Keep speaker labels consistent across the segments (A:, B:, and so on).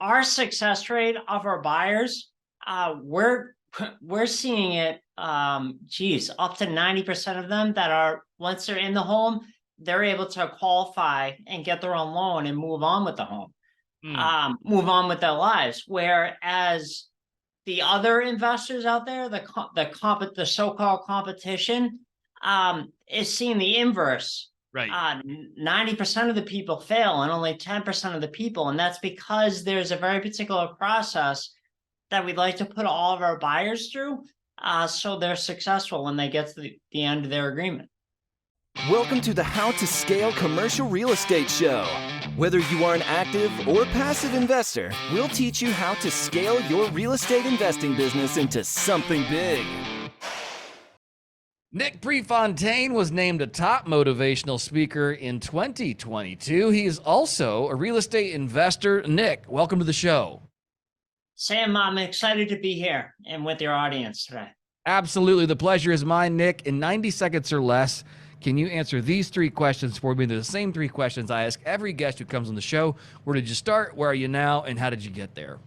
A: our success rate of our buyers, we're seeing it, up to 90% of them that are, once they're in the home, they're able to qualify and get their own loan and move on with the home, move on with their lives. Whereas the other investors out there, the so-called competition, is seeing the inverse.
B: Right.
A: 90% of the people fail and only 10% of the people. And that's because there's a very particular process that we'd like to put all of our buyers through, so they're successful when they get to the end of their agreement.
C: Welcome to the How to Scale Commercial Real Estate Show. Whether you are an active or passive investor, we'll teach you how to scale your real estate investing business into something big.
B: Nick Prefontaine was named a top motivational speaker in 2022. He is also a real estate investor. Nick, welcome to the show.
A: Sam, I'm excited to be here and with your audience today.
B: Absolutely. The pleasure is mine, Nick. In 90 seconds or less, can you answer these three questions for me? They're the same three questions I ask every guest who comes on the show. Where did you start? Where are you now? And how did you get there?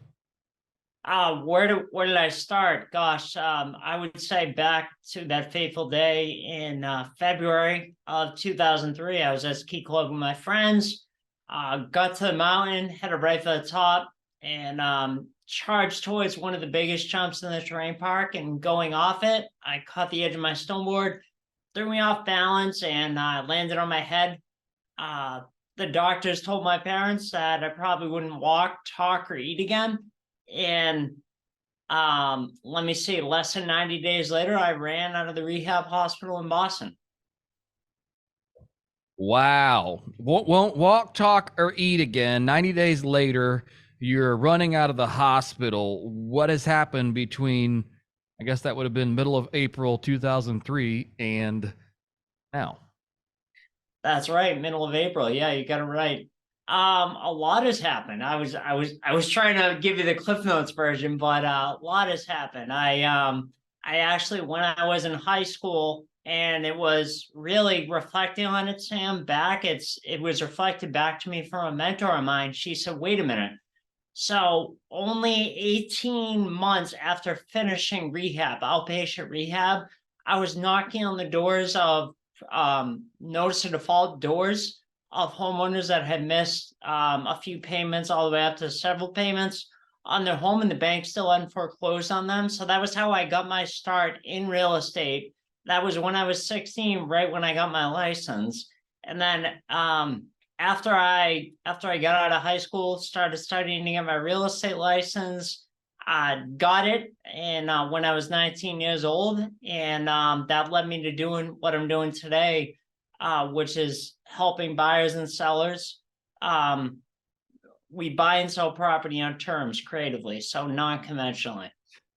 A: Where did I start? Gosh, I would say back to that fateful day in February of 2003. I was at Ski Club with my friends, got to the mountain, headed right for the top, and charged towards one of the biggest jumps in the terrain park. And going off it, I caught the edge of my snowboard, threw me off balance, and landed on my head. The doctors told my parents that I probably wouldn't walk, talk, or eat again. And let me see, less than 90 days later, I ran out of the rehab hospital in Boston.
B: Wow. Won't walk, talk, or eat again. 90 days later, you're running out of the hospital. What has happened between, I guess that would have been middle of April 2003 and now?
A: That's right, middle of April. Yeah, you got it right. A lot has happened. I was trying to give you the Cliff Notes version, but a lot has happened. I actually, when I was in high school, and it was really reflecting on it, Sam, it was reflected back to me from a mentor of mine. She said, wait a minute. So only 18 months after finishing rehab, outpatient rehab, I was knocking on the doors of notice of default doors of homeowners that had missed a few payments all the way up to several payments on their home, and the bank still hadn't foreclosed on them. So that was how I got my start in real estate. That was when I was 16, right when I got my license. And then after I got out of high school, started studying to get my real estate license. Got it, and when I was 19 years old, and that led me to doing what I'm doing today, which is helping buyers and sellers. We buy and sell property on terms creatively, so non-conventionally,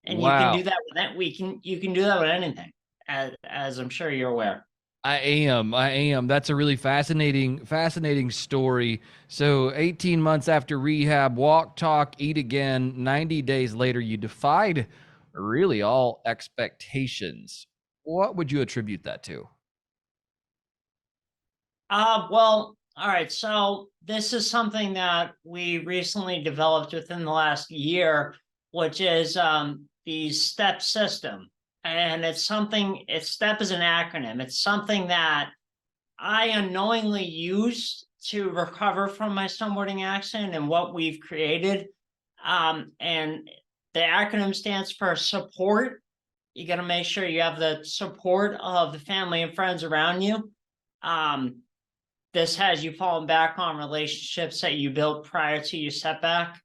A: and wow. You can do that with that. You can do that with anything, as I'm sure you're aware.
B: I am. That's a really fascinating story. So 18 months after rehab, walk, talk, eat again. 90 days later, you defied really all expectations. What would you attribute that to?
A: Well, all right. So this is something that we recently developed within the last year, which is the S.T.E.P system. And S.T.E.P is an acronym. It's something that I unknowingly used to recover from my snowboarding accident and what we've created. And the acronym stands for support. You got to make sure you have the support of the family and friends around you. This has you falling back on relationships that you built prior to your setback.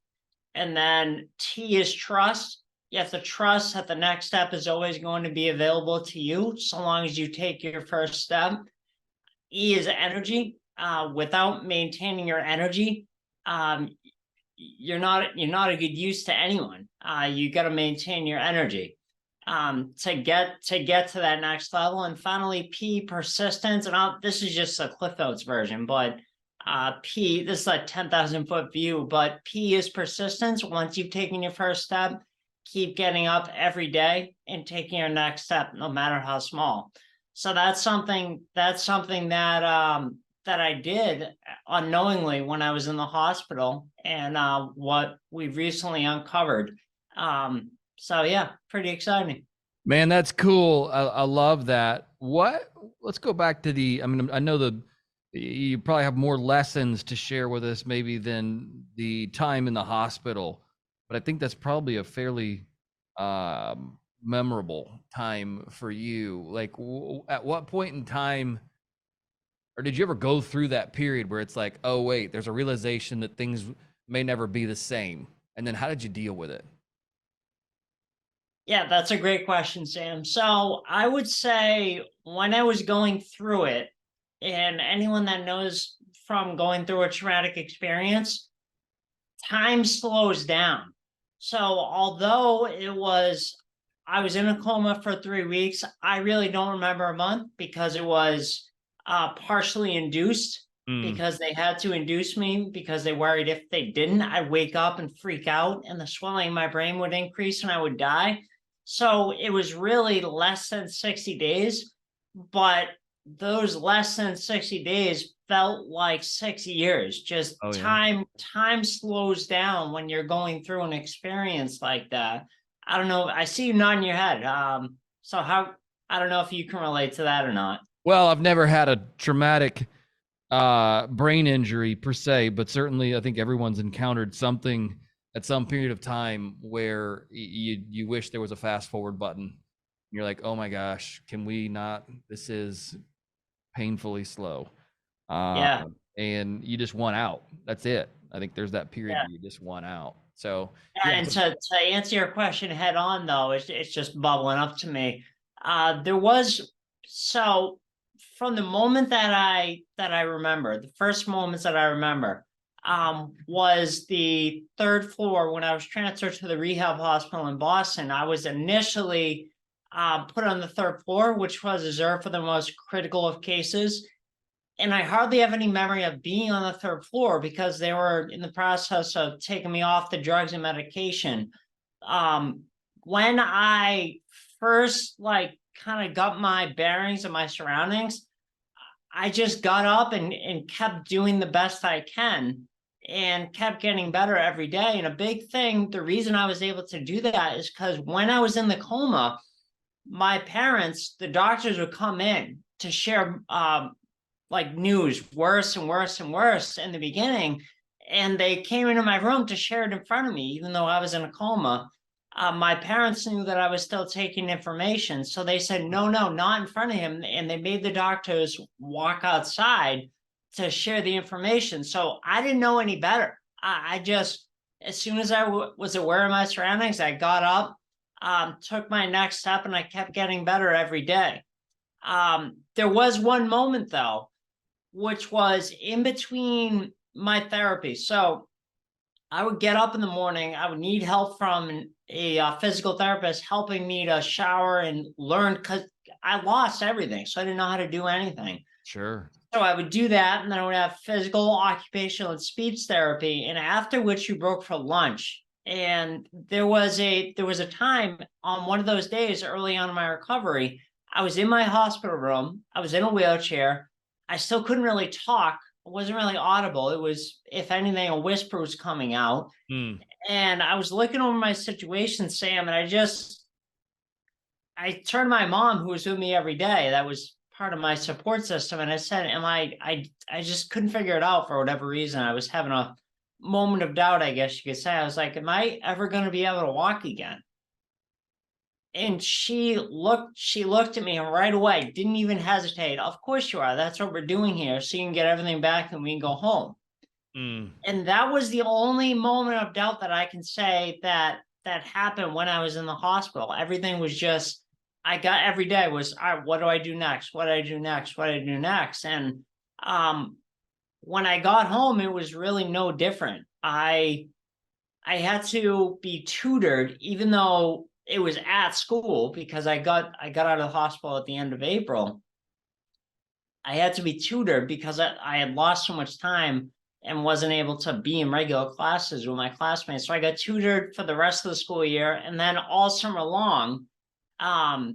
A: And then T is trust. You have to trust that the next step is always going to be available to you, so long as you take your first step. E is energy. Without maintaining your energy, you're not a good use to anyone. You got to maintain your energy to get to that next level. And finally, P, persistence. And this is just a Cliff Notes version, but P, this is a 10,000 foot view. But P is persistence. Once you've taken your first step, keep getting up every day and taking your next step, no matter how small. So that's something that that I did unknowingly when I was in the hospital, and what we've recently uncovered. So yeah, pretty exciting.
B: Man, that's cool. I love that. Let's go back to I mean, I know you probably have more lessons to share with us maybe than the time in the hospital, but I think that's probably a fairly memorable time for you. Like, at what point in time, or did you ever go through that period where it's like, oh, wait, there's a realization that things may never be the same? And then how did you deal with it?
A: Yeah, that's a great question, Sam. So I would say when I was going through it, and anyone that knows from going through a traumatic experience, time slows down. So although I was in a coma for 3 weeks, I really don't remember a month because it was partially induced,
B: Mm.
A: because they had to induce me because they worried if they didn't, I'd wake up and freak out and the swelling in my brain would increase and I would die. So it was really less than 60 days, but those less than 60 days felt like 6 years. Just
B: Oh, yeah.
A: time slows down when you're going through an experience like that. I don't know. I see you nodding your head. So I don't know if you can relate to that or not.
B: Well, I've never had a traumatic brain injury per se, but certainly I think everyone's encountered something at some period of time where you wish there was a fast forward button. You're like, oh my gosh, can we not? This is painfully slow.
A: Yeah.
B: And you just want out. That's it. I think there's that period
A: Yeah.
B: where you just want out. So
A: Yeah,
B: yeah,
A: and to answer your question head on, though, it's just bubbling up to me. There was so from the moment that I remember, the first moments that I remember, was the third floor when I was transferred to the rehab hospital in Boston. I was initially put on the third floor, which was reserved for the most critical of cases. And I hardly have any memory of being on the third floor because they were in the process of taking me off the drugs and medication. Um, when I first kind of got my bearings and my surroundings, I just got up and kept doing the best I can and kept getting better every day. And a big thing, the reason I was able to do that is because when I was in the coma, my parents, the doctors would come in to share news worse and worse and worse in the beginning. And they came into my room to share it in front of me, even though I was in a coma. My parents knew that I was still taking information. So they said, no, not in front of him. And they made the doctors walk outside to share the information. So I didn't know any better. I just, as soon as I was aware of my surroundings, I got up, took my next step, and I kept getting better every day. There was one moment, though, which was in between my therapy. So I would get up in the morning. I would need help from a physical therapist helping me to shower and learn, because I lost everything. So I didn't know how to do anything.
B: sure.
A: So I would do that, and then I would have physical, occupational, and speech therapy. And after which we broke for lunch. And there was a time on one of those days early on in my recovery, I was in my hospital room. I was in a wheelchair. I still couldn't really talk. It wasn't really audible. It was, if anything, a whisper was coming out.
B: Mm.
A: And I was looking over my situation, Sam, and I turned to my mom, who was with me every day. That was part of my support system. And I said, I just couldn't figure it out for whatever reason. I was having a moment of doubt, I guess you could say. I was like, am I ever going to be able to walk again? And she looked at me right away, didn't even hesitate. Of course you are. That's what we're doing here. So you can get everything back and we can go home.
B: Mm.
A: And that was the only moment of doubt that I can say that happened when I was in the hospital. Everything was just, I got every day was, all right, what do I do next? What do I do next? What do I do next? And when I got home, it was really no different. I had to be tutored, even though it was at school, because I got out of the hospital at the end of April. I had to be tutored because I had lost so much time and wasn't able to be in regular classes with my classmates. So I got tutored for the rest of the school year, and then all summer long,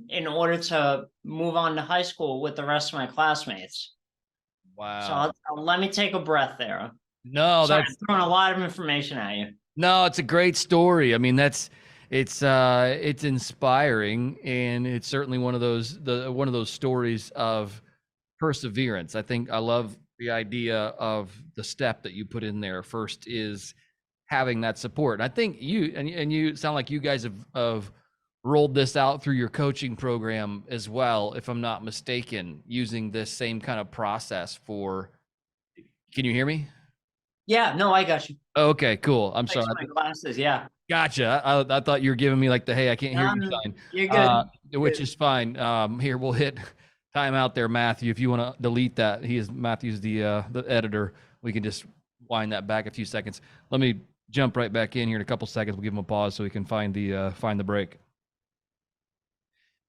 A: in order to move on to high school with the rest of my classmates. So
B: Wow.
A: let me take a breath there.
B: No,
A: Sorry,
B: that's
A: I'm throwing a lot of information at you.
B: no, it's a great story. I mean, it's inspiring, and it's certainly one of those stories of perseverance. I think I love the idea of the step that you put in there. First is having that support. And I think you sound like you guys have rolled this out through your coaching program as well, if I'm not mistaken, using this same kind of process for. Can you hear me?
A: Yeah, no, I got you.
B: Okay, cool. I'm
A: Thanks
B: sorry.
A: for my glasses. Yeah.
B: Gotcha. I thought you were giving me like the, hey, I can't hear you sign,
A: You're good.
B: which is fine. Here, we'll hit time out there, Matthew. If you want to delete that, Matthew's the editor. We can just wind that back a few seconds. Let me jump right back in here in a couple seconds. We'll give him a pause so we can find the break.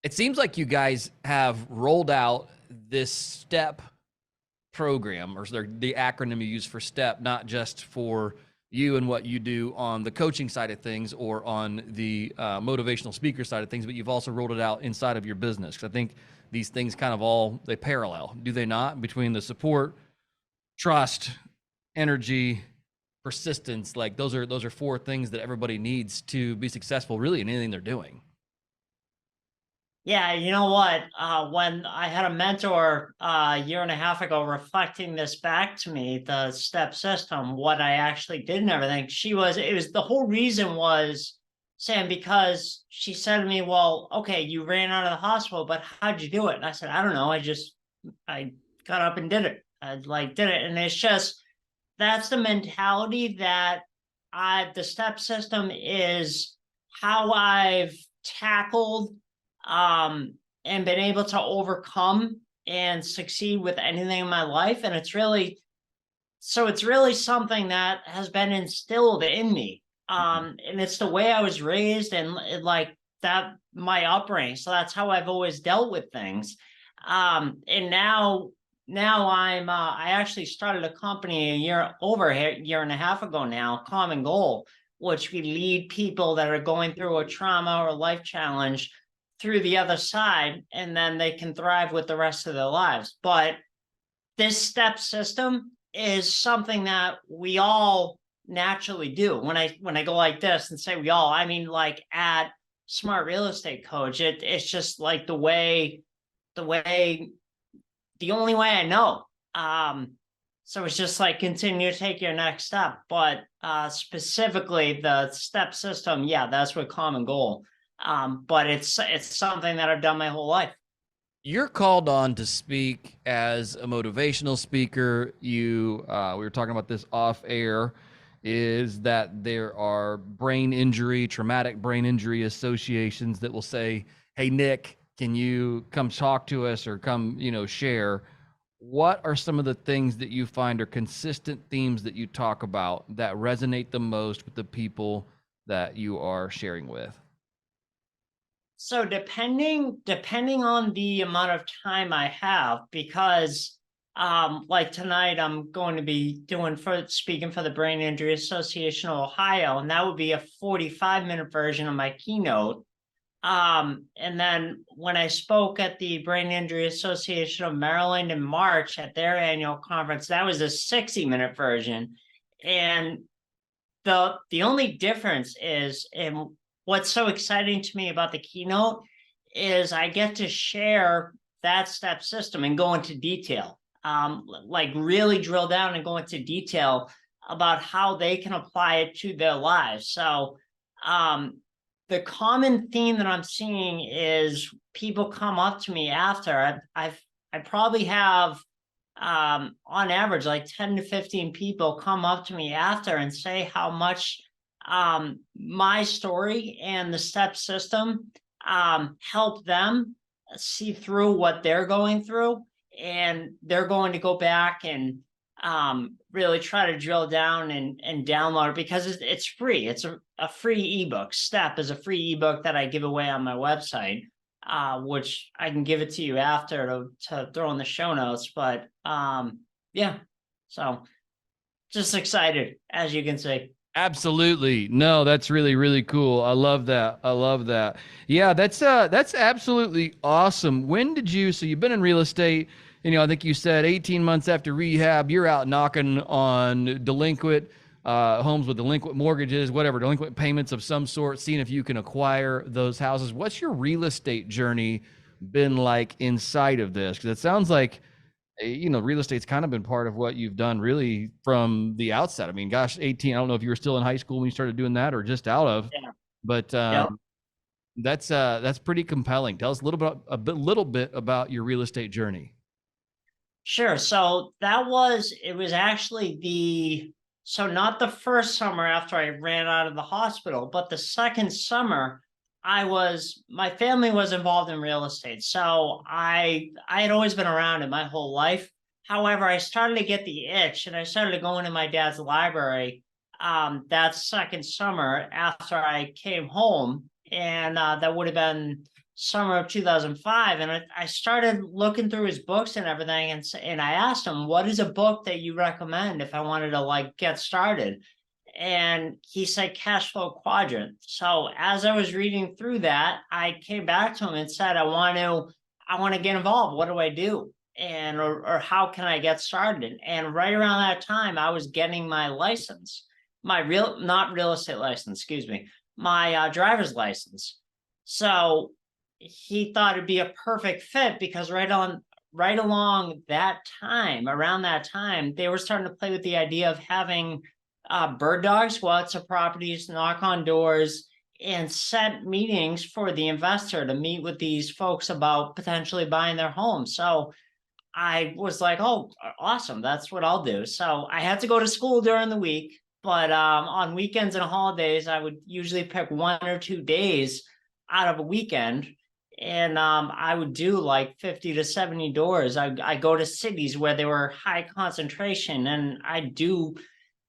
B: It seems like you guys have rolled out this STEP program, or the acronym you use for STEP, not just for you and what you do on the coaching side of things or on the motivational speaker side of things, but you've also rolled it out inside of your business. Because I think these things kind of they parallel, do they not? Between the support, trust, energy, persistence, like those are four things that everybody needs to be successful really in anything they're doing.
A: Yeah, you know what? When I had a mentor a year and a half ago reflecting this back to me, the STEP system, what I actually did and everything, the whole reason was, Sam, because she said to me, well, okay, you ran out of the hospital, but how'd you do it? And I said, I don't know. I got up and did it. I did it. And it's just, that's the mentality that the STEP system is how I've tackled and been able to overcome and succeed with anything in my life. And it's really something that has been instilled in me. And it's the way I was raised and that, my upbringing. So that's how I've always dealt with things. And now I actually started a company a year and a half ago now, Common Goal, which we lead people that are going through a trauma or life challenge through the other side, and then they can thrive with the rest of their lives. But this STEP system is something that we all naturally do. When I go like this and say we all, I mean like at Smart Real Estate Coach, it's just like the only way I know. So it's just like continue to take your next step. But specifically the STEP system, yeah, that's what Common Goal. But it's something that I've done my whole life.
B: You're called on to speak as a motivational speaker. We were talking about this off air, is that there are traumatic brain injury associations that will say, hey, Nick, can you come talk to us or come, share? What are some of the things that you find are consistent themes that you talk about that resonate the most with the people that you are sharing with?
A: So depending on the amount of time I have, because like tonight I'm going to be speaking for the Brain Injury Association of Ohio, and that would be a 45-minute version of my keynote. And then when I spoke at the Brain Injury Association of Maryland in March at their annual conference, that was a 60-minute version. And the only difference is, and what's so exciting to me about the keynote is I get to share that STEP system and go into detail, like really drill down and go into detail about how they can apply it to their lives. So the common theme that I'm seeing is people come up to me after. I probably have on average like 10 to 15 people come up to me after and say how much my story and the STEP system help them see through what they're going through, and they're going to go back and really try to drill down and download it, because it's free. It's a free ebook. STEP is a free ebook that I give away on my website, which I can give it to you after to throw in the show notes. But yeah, so just excited, as you can see.
B: Absolutely. No, that's really, really cool. I love that. Yeah, that's absolutely awesome. So you've been in real estate, I think you said 18 months after rehab, you're out knocking on delinquent homes with delinquent mortgages, whatever, delinquent payments of some sort, seeing if you can acquire those houses. What's your real estate journey been like inside of this? Because it sounds like, real estate's kind of been part of what you've done really from the outset. I mean, gosh, 18, I don't know if you were still in high school when you started doing that or just out of,
A: Yeah.
B: but
A: Yep.
B: that's pretty compelling. Tell us a little bit about your real estate journey.
A: Sure. So it was actually so not the first summer after I ran out of the hospital, but the second summer, my family was involved in real estate. So I had always been around it my whole life. However, I started to get the itch and I started going to my dad's library that second summer after I came home. And that would have been summer of 2005. And I started looking through his books and everything. And I asked him, what is a book that you recommend if I wanted to like get started? And he said Cash Flow Quadrant. So as I was reading through that, I came back to him and said, I want to get involved. What do I do? And or how can I get started? And right around that time, I was getting my license, not real estate license, excuse me, my driver's license. So he thought it'd be a perfect fit because right along that time, around that time, they were starting to play with the idea of having bird dogs go out to properties, knock on doors, and set meetings for the investor to meet with these folks about potentially buying their home. So I was like, oh, awesome, that's what I'll do. So I had to go to school during the week, but on weekends and holidays, I would usually pick 1 or 2 days out of a weekend. And I would do like 50 to 70 doors. I go to cities where there were high concentration and I do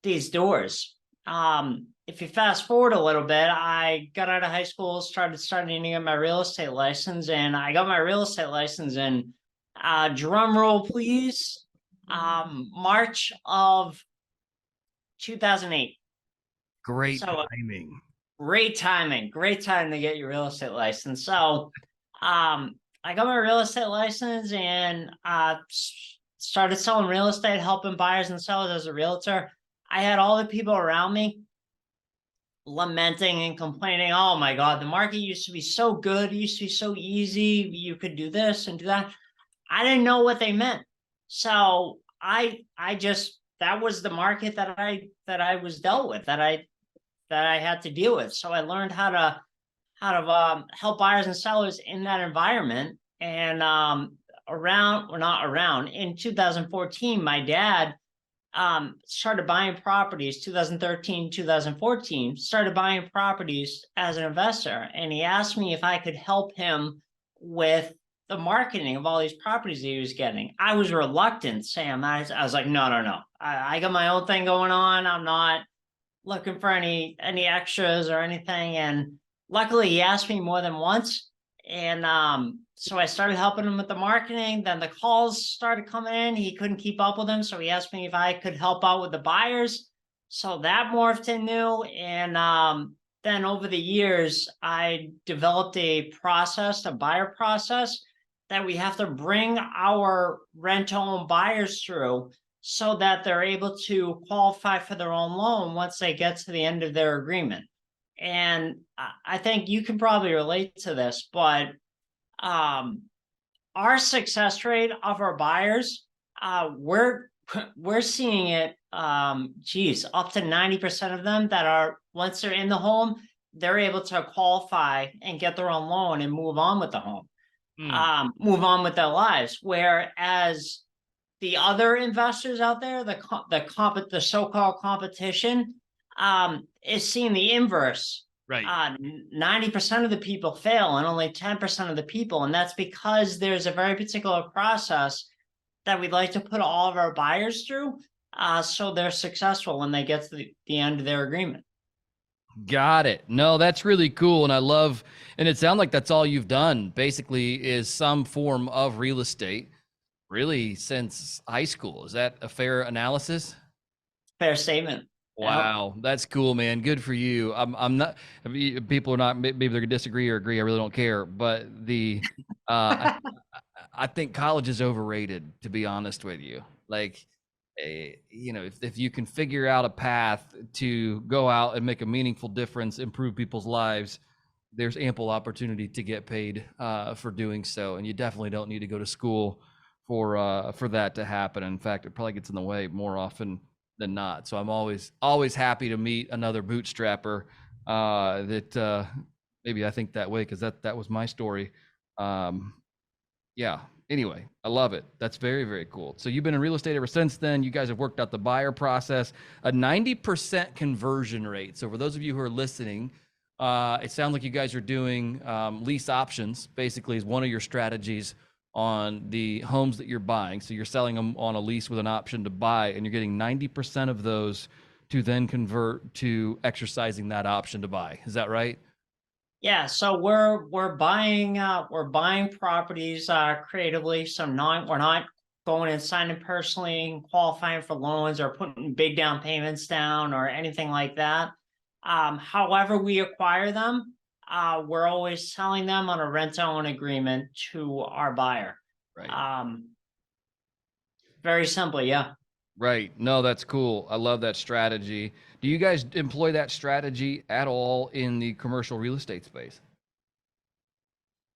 A: these doors. If you fast forward a little bit, I got out of high school, started studying to get my real estate license, and I got my real estate license in, drum roll please, March of 2008.
B: Great
A: So
B: timing.
A: great time to get your real estate license. So I got my real estate license and started selling real estate, helping buyers and sellers as a realtor. I had all the people around me lamenting and complaining, oh my God, the market used to be so good. It used to be so easy. You could do this and do that. I didn't know what they meant. So I just, that was the market that I was dealt with, that I had to deal with. So I learned how to help buyers and sellers in that environment. And in 2014, my dad started buying properties. 2013, 2014, started buying properties as an investor. And he asked me if I could help him with the marketing of all these properties that he was getting. I was reluctant, Sam. I was like, no. I got my own thing going on. I'm not looking for any extras or anything. And luckily he asked me more than once. And so I started helping him with the marketing. Then the calls started coming in. He couldn't keep up with them. So he asked me if I could help out with the buyers. So that morphed into, and then over the years, I developed a buyer process that we have to bring our rent-to-own buyers through so that they're able to qualify for their own loan once they get to the end of their agreement. And I think you can probably relate to this, but our success rate of our buyers, we're seeing it, up to 90% of them that are, once they're in the home, they're able to qualify and get their own loan and move on with the home, move on with their lives. Whereas the other investors out there, the so-called competition, is seeing the inverse.
B: Right.
A: 90% of the people fail and only 10% of the people. And that's because there's a very particular process that we'd like to put all of our buyers through, so they're successful when they get to the end of their agreement.
B: Got it. No, that's really cool. And and it sounds like that's all you've done basically is some form of real estate really since high school. Is that a fair analysis?
A: Fair statement.
B: Wow, that's cool, man. Good for you. I'm not. People are not. Maybe they're gonna disagree or agree. I really don't care. But I I think college is overrated, to be honest with you. Like, if you can figure out a path to go out and make a meaningful difference, improve people's lives, there's ample opportunity to get paid for doing so. And you definitely don't need to go to school for that to happen. In fact, it probably gets in the way more often than not. So I'm always happy to meet another bootstrapper that maybe I think that way, because that was my story. Yeah. Anyway, I love it. That's very, very cool. So you've been in real estate ever since then. You guys have worked out the buyer process, a 90% conversion rate. So for those of you who are listening, it sounds like you guys are doing lease options, basically, is one of your strategies on the homes that you're buying. So you're selling them on a lease with an option to buy, and you're getting 90% of those to then convert to exercising that option to buy. Is that right?
A: Yeah, so we're buying properties creatively. So we're not going and signing personally and qualifying for loans or putting big down payments down or anything like that. However we acquire them, we're always selling them on a rent-to-own agreement to our buyer.
B: Right.
A: Very simple, yeah.
B: Right. No, that's cool. I love that strategy. Do you guys employ that strategy at all in the commercial real estate space?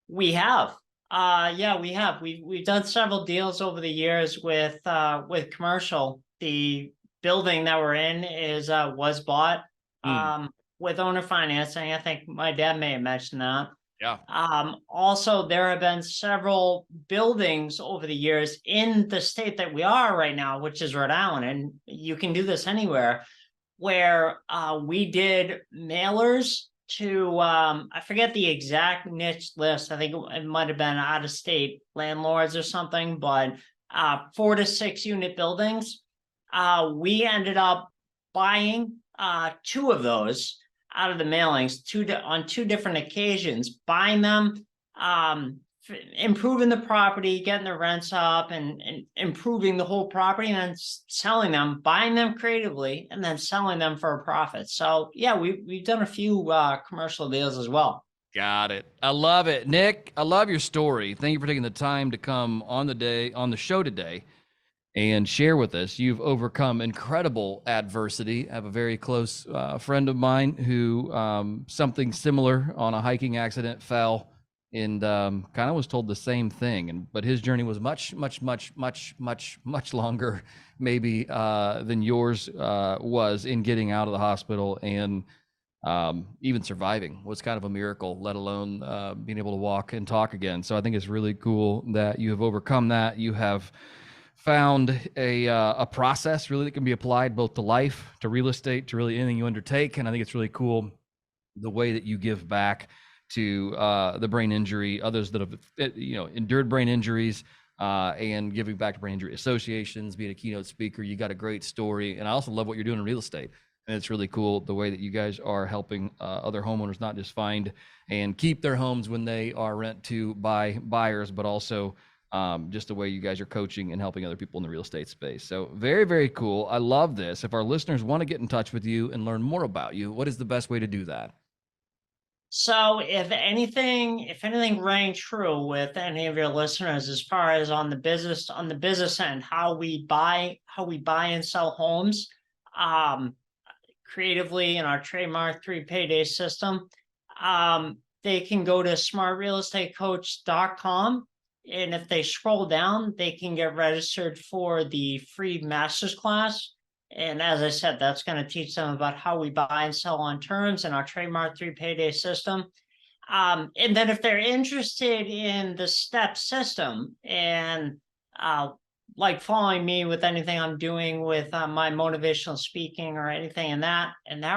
A: We have. Yeah, we have. We've done several deals over the years with commercial. The building that we're in was bought with owner financing. I think my dad may have mentioned that.
B: Yeah.
A: Also, there have been several buildings over the years in the state that we are right now, which is Rhode Island, and you can do this anywhere, where we did mailers to, I forget the exact niche list. I think it might have been out of state landlords or something, but 4 to 6 unit buildings. We ended up buying 2 of those out of the mailings on 2 different occasions, buying them, improving the property, getting the rents up, and improving the whole property, and then selling them, buying them creatively, and then selling them for a profit. So yeah, we've done a few commercial deals as well.
B: Got it. I love it. Nick, I love your story. Thank you for taking the time to come on the show today and share with us. You've overcome incredible adversity. I have a very close friend of mine who something similar on a hiking accident fell and kind of was told the same thing. But his journey was much longer maybe than yours was in getting out of the hospital, and even surviving was kind of a miracle, let alone being able to walk and talk again. So I think it's really cool that you have overcome that. You have found a process really that can be applied both to life, to real estate, to really anything you undertake. And I think it's really cool the way that you give back to the brain injury, others that have endured brain injuries, and giving back to brain injury associations, being a keynote speaker. You got a great story, and I also love what you're doing in real estate. And it's really cool the way that you guys are helping other homeowners not just find and keep their homes when they are rent to buy buyers, but also just the way you guys are coaching and helping other people in the real estate space. So very, very cool. I love this. If our listeners want to get in touch with you and learn more about you, what is the best way to do that?
A: So if anything rang true with any of your listeners, as far as on the business end, how we buy and sell homes, creatively in our trademark 3 payday system, they can go to smartrealestatecoach.com. And if they scroll down, they can get registered for the free master's class. And as I said, that's going to teach them about how we buy and sell on terms in our trademark 3 payday system. And then if they're interested in the S.T.E.P system and like following me with anything I'm doing with my motivational speaking or anything in that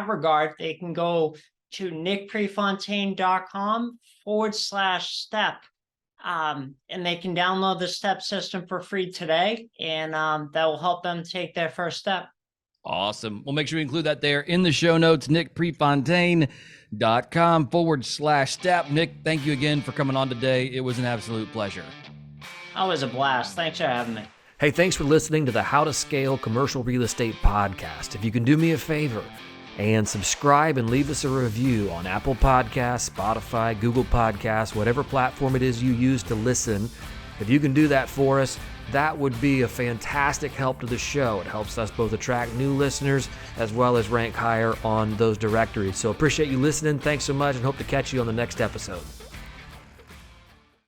A: regard, they can go to nickprefontaine.com/step. And they can download the S.T.E.P system for free today, and that will help them take their first step.
B: Awesome. We'll make sure we include that there in the show notes, nickprefontaine.com/step. Nick, thank you again for coming on today. It was an absolute pleasure.
A: Always a blast. Thanks for having me.
D: Hey, thanks for listening to the How to Scale Commercial Real Estate podcast. If you can do me a favor and subscribe and leave us a review on Apple Podcasts, Spotify, Google Podcasts, whatever platform it is you use to listen, If you can do that for us, that would be a fantastic help to the show. It helps us both attract new listeners as well as rank higher on those directories. So appreciate you listening. Thanks so much, and hope to catch you on the next episode.